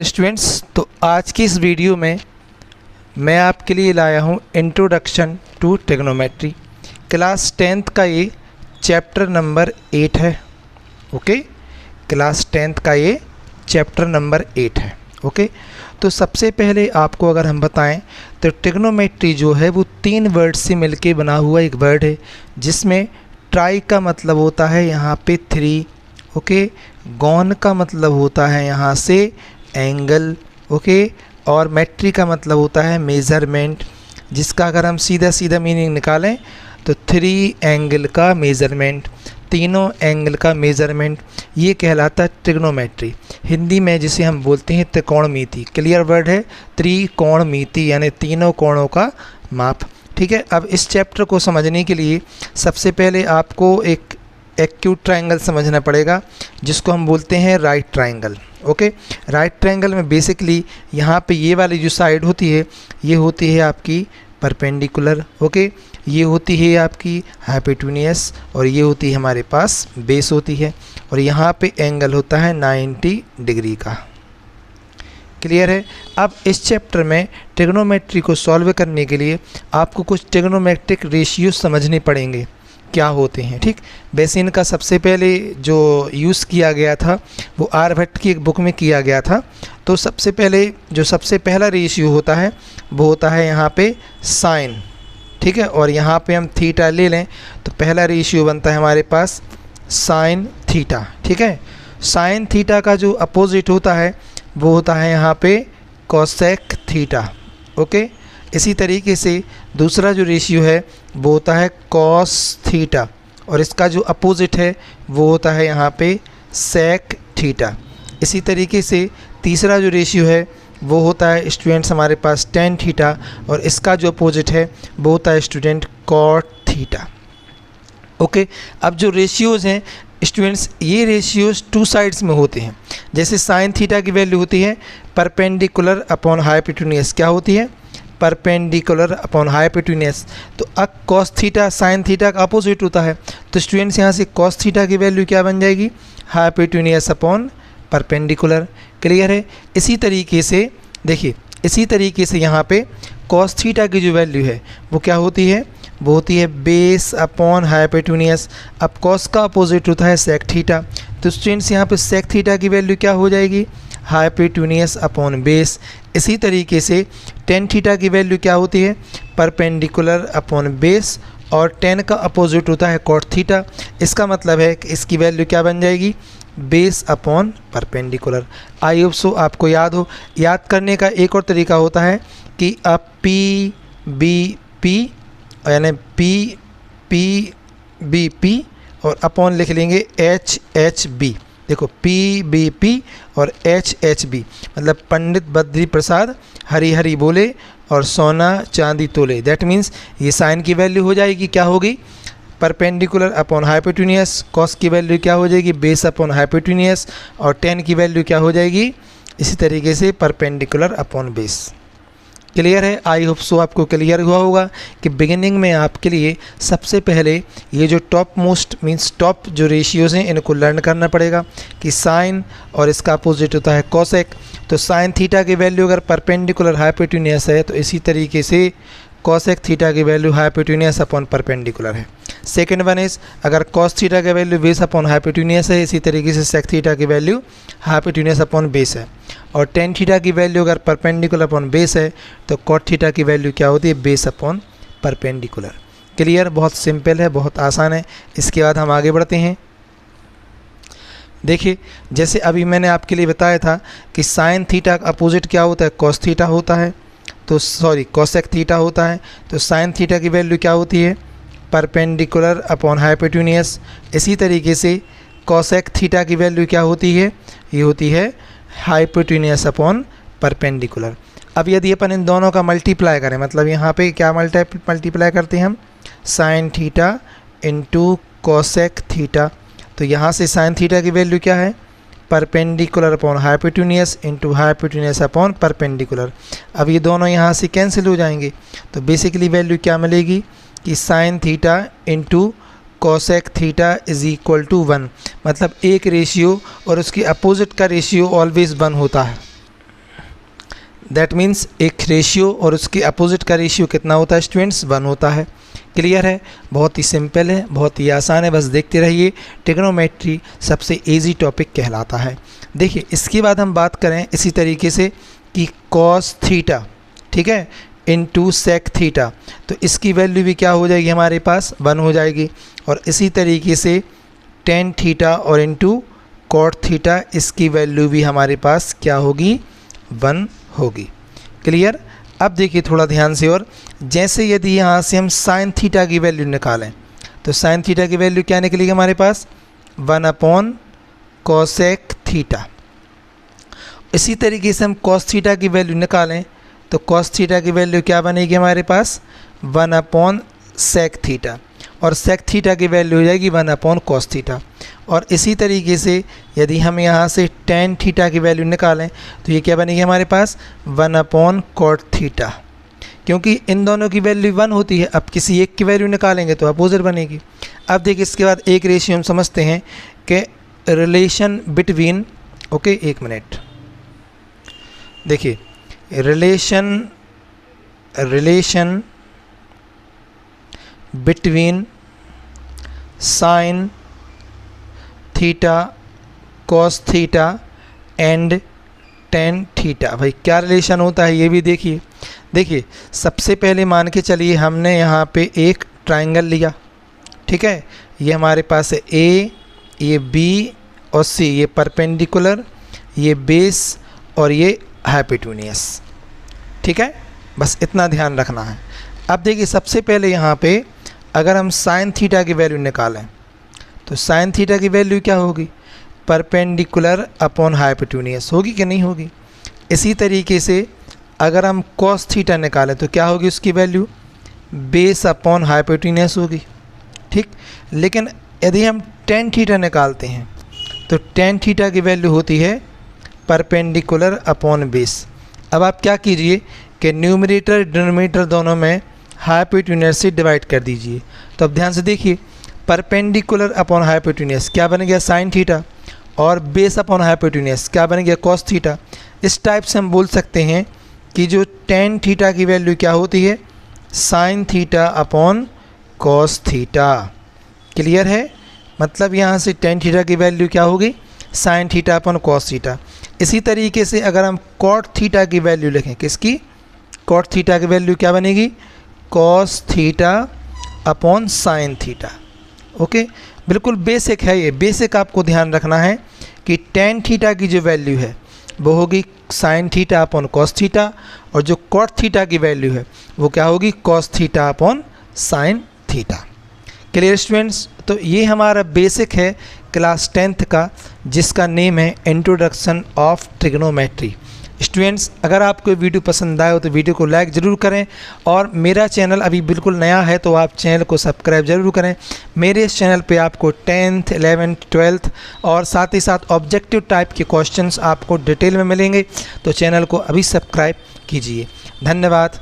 Students, तो आज की इस वीडियो में मैं आपके लिए लाया हूँ introduction to trigonometry. Class 10th का ये चैप्टर नंबर 8 है। ओके, क्लास 10th का ये चैप्टर नंबर 8 है। ओके, तो सबसे पहले आपको अगर हम बताएं तो ट्रिग्नोमेट्री जो है वो 3 वर्ड से मिलके बना हुआ एक वर्ड है, जिसमें ट्राई का मतलब होता है यहाँ पे 3। ओके, गॉन का मतलब होता है यहाँ से एंगल। ओके, और मेट्री का मतलब होता है मेज़रमेंट, जिसका अगर हम सीधा सीधा मीनिंग निकालें तो 3 एंगल का मेज़रमेंट, तीनों एंगल का मेज़रमेंट, ये कहलाता है ट्रिग्नोमेट्री। हिंदी में जिसे हम बोलते हैं त्रिकोणमिति। क्लियर वर्ड है, त्रिकोणमिति यानी तीनों कोणों का माप। ठीक है, अब इस चैप्टर को समझने के लिए सबसे पहले आपको एक एक्यूट ट्रायंगल समझना पड़ेगा, जिसको हम बोलते हैं right triangle. Okay, right triangle में बेसिकली यहाँ पे ये वाली जो साइड होती है ये होती है आपकी परपेंडिकुलर। ओके, ये होती है आपकी हाइपोटेन्यूस और ये होती है हमारे पास बेस होती है, और यहाँ पे एंगल होता है 90 डिग्री का। क्लियर है। अब इस चैप्टर में ट्रिग्नोमेट्री को सॉल्व करने के लिए आपको कुछ ट्रिग्नोमेट्रिक रेशियो समझने पड़ेंगे, क्या होते हैं। ठीक, वैसे इनका सबसे पहले जो यूज़ किया गया था वो आर्यभट्ट की एक बुक में किया गया था। तो सबसे पहला रेशियो होता है वो होता है यहाँ पे साइन। ठीक है, और यहाँ पे हम थीटा ले लें तो पहला रेशियो बनता है हमारे पास साइन थीटा। ठीक है, साइन थीटा का जो अपोजिट होता है वो होता है यहाँ पे कोसेक थीटा। ओके, इसी तरीके से दूसरा जो रेशियो है वो होता है कॉस थीटा, और इसका जो अपोजिट है वो होता है यहाँ पे सेक थीटा। इसी तरीके से तीसरा जो रेशियो है वो होता है स्टूडेंट्स हमारे पास टेन थीटा, और इसका जो अपोजिट है वो होता है स्टूडेंट कॉट थीटा। ओके, अब जो रेशियोज़ हैं स्टूडेंट्स, ये रेशियोज़ 2 साइड्स में होते हैं। जैसे साइन थीटा की वैल्यू होती है परपेंडिकुलर अपॉन हाइपोटेन्यूस, क्या होती है परपेंडिकुलर अपॉन हाइपोटेन्यूस। तो अब कॉस थीटा साइन थीटा का अपोजिट होता है, तो स्टूडेंट्स यहाँ से कॉस थीटा की वैल्यू क्या बन जाएगी हाइपोटेन्यूस अपॉन परपेंडिकुलर। क्लियर है। इसी तरीके से देखिए, इसी तरीके से यहाँ पे कॉस थीटा की जो वैल्यू है वो क्या होती है, वो होती है बेस अपॉन हाइपोटेन्यूस। अब कॉस का अपोजिट होता है सेक थीटा, तो स्टूडेंट्स यहाँ पे सेक थीटा की वैल्यू क्या हो जाएगी हाइपोटेन्यूस अपॉन बेस। इसी तरीके से टेन थीटा की वैल्यू क्या होती है परपेंडिकुलर अपॉन बेस, और टेन का अपोजिट होता है कॉट थीटा। इसका मतलब है कि इसकी वैल्यू क्या बन जाएगी base upon perpendicular. I hope so आपको याद हो। याद करने का एक और तरीका होता है कि आप पी बी पी यानी पी पी बी पी और अपॉन लिख लेंगे एच एच बी। देखो पी बी पी और एच एच बी मतलब पंडित बद्री प्रसाद हरी हरी बोले और सोना चांदी तोले। दैट मीन्स ये साइन की वैल्यू हो जाएगी क्या होगी परपेंडिकुलर अपॉन हाइपोटेन्यूस, कॉस की वैल्यू क्या हो जाएगी बेस अपॉन हाइपोटेन्यूस, और टेन की वैल्यू क्या हो जाएगी इसी तरीके से परपेंडिकुलर अपॉन बेस। क्लियर है। आई होप सो आपको क्लियर हुआ होगा कि बिगिनिंग में आपके लिए सबसे पहले ये जो टॉप मोस्ट मीन्स टॉप जो रेशियोज़ हैं इनको लर्न करना पड़ेगा कि साइन और इसका अपोजिट होता है कॉसेक। तो साइन थीटा की वैल्यू अगर परपेंडिकुलर हाइपोटेन्यूस है तो इसी तरीके से कॉसेक थीटा की वैल्यू हाइपोटेन्यूस अपॉन परपेंडिकुलर है। सेकेंड वन इज अगर कॉस थीटा की वैल्यू बेस अपॉन हाइपोटेन्यूस है, इसी तरीके से सेक थीटा की वैल्यू हाइपोटेन्यूस अपॉन बेस है, और टेन थीटा की वैल्यू अगर परपेंडिकुलर अपॉन बेस है तो कॉट थीटा की वैल्यू क्या होती है बेस अपॉन परपेंडिकुलर। क्लियर, बहुत सिंपल है, बहुत आसान है। इसके बाद हम आगे बढ़ते हैं। देखिए, जैसे अभी मैंने आपके लिए बताया था कि साइन थीटा का अपोजिट क्या होता है कॉस थीटा होता है, तो सॉरी कोसेक थीटा होता है। तो साइन थीटा की वैल्यू क्या होती है परपेंडिकुलर अपॉन हाइपोटेन्यूस। इसी तरीके से कोसेक थीटा की वैल्यू क्या होती है ये होती है हाइपोटेन्यूस अपॉन परपेंडिकुलर। अब यदि अपन इन दोनों का मल्टीप्लाई करें, मतलब यहाँ पे क्या मल्टीप्लाई करते हैं हम sign theta into cosec theta, तो यहाँ से साइन थीटा की वैल्यू क्या है perpendicular upon hypotenuse into hypotenuse upon perpendicular. अब ये दोनों यहाँ से कैंसिल हो जाएंगे, तो बेसिकली वैल्यू क्या मिलेगी कि sine theta into cosec theta is equal to 1, मतलब एक रेशियो और उसकी अपोजिट का रेशियो ऑलवेज 1 होता है। दैट मीन्स एक रेशियो और उसके अपोजिट का रेशियो कितना होता है स्टूडेंट्स, 1 होता है। क्लियर है, बहुत ही सिंपल है, बहुत ही आसान है, बस देखते रहिए। ट्रिग्नोमेट्री सबसे इजी टॉपिक कहलाता है। देखिए इसके बाद हम बात करें इसी तरीके से कि कॉस थीटा, ठीक है, इनटू सेक थीटा, तो इसकी वैल्यू भी क्या हो जाएगी हमारे पास, 1 हो जाएगी। और इसी तरीके से टेन थीटा और इनटू कॉट थीटा, इसकी वैल्यू भी हमारे पास क्या होगी, 1 होगी। क्लियर। अब देखिए थोड़ा ध्यान से, और जैसे यदि यहाँ से हम साइन थीटा की वैल्यू निकालें तो साइन थीटा की वैल्यू क्या निकलेगी हमारे पास, 1 अपॉन कोसेक थीटा। इसी तरीके से हम कॉस थीटा की वैल्यू निकालें तो कॉस थीटा की वैल्यू क्या बनेगी हमारे पास, 1 अपॉन सेक थीटा, और सेक थीटा की वैल्यू हो जाएगी 1 अपॉन कॉस थीटा। और इसी तरीके से यदि हम यहाँ से टेन थीटा की वैल्यू निकालें तो ये क्या बनेगी हमारे पास, 1 अपॉन कॉट थीटा, क्योंकि इन दोनों की वैल्यू 1 होती है। अब किसी एक की वैल्यू निकालेंगे तो अपोजिट बनेगी। अब देखिए इसके बाद एक रेशियो हम समझते हैं कि रिलेशन बिटवीन, ओके एक मिनट, देखिए relation between sine theta cos theta and tan theta, भाई क्या रिलेशन होता है ये भी देखिए। देखिए सबसे पहले मान के चलिए हमने यहाँ पे एक ट्राइंगल लिया, ठीक है, ये हमारे पास है ए, ये बी और सी, ये परपेंडिकुलर, ये बेस और ये हाइपोटेन्यूज, ठीक है, बस इतना ध्यान रखना है। अब देखिए सबसे पहले यहाँ पे अगर हम साइन थीटा की वैल्यू निकालें तो साइन थीटा की वैल्यू क्या होगी, परपेंडिकुलर अपॉन हाइपोटेन्यूज होगी कि नहीं होगी। इसी तरीके से अगर हम कॉस थीटा निकालें तो क्या होगी उसकी वैल्यू, बेस अपॉन हाइपोटेन्यूज होगी, ठीक। लेकिन यदि हम टेन थीटा निकालते हैं तो टेन थीटा की वैल्यू होती है परपेंडिकुलर अपॉन बेस। अब आप क्या कीजिए कि न्यूमरेटर डिनोमिनेटर दोनों में हाइपोटेन्यूज से डिवाइड कर दीजिए। तो अब ध्यान से देखिए, परपेंडिकुलर अपॉन हाइपोटेन्यूज क्या बन गया, साइन थीटा, और बेस अपॉन हाइपोटेन्यूज क्या बन गया, कॉस थीटा। इस टाइप से हम बोल सकते हैं कि जो टेन थीटा की वैल्यू क्या होती है, sine theta upon cos theta. Clear है, मतलब यहाँ से टेन थीटा की वैल्यू क्या होगी, sine theta upon cos theta. इसी तरीके से अगर हम कॉट थीटा की वैल्यू लिखें, किसकी, कॉट थीटा की वैल्यू क्या बनेगी, cos theta upon sine theta. Okay, बिल्कुल बेसिक है ये, बेसिक आपको ध्यान रखना है कि टेन थीटा की जो वैल्यू है वो होगी sine theta upon cos theta, और जो कॉट थीटा की वैल्यू है वो क्या होगी, cos theta upon sine theta. Clear students, तो ये हमारा बेसिक है क्लास 10th का, जिसका नेम है इंट्रोडक्शन ऑफ ट्रिग्नोमेट्री। स्टूडेंट्स अगर आपको वीडियो पसंद आए हो तो वीडियो को लाइक ज़रूर करें, और मेरा चैनल अभी बिल्कुल नया है तो आप चैनल को सब्सक्राइब ज़रूर करें। मेरे इस चैनल पे आपको 10th 11th 12th और साथ ही साथ ऑब्जेक्टिव टाइप के क्वेश्चंस आपको डिटेल में मिलेंगे, तो चैनल को अभी सब्सक्राइब कीजिए। धन्यवाद।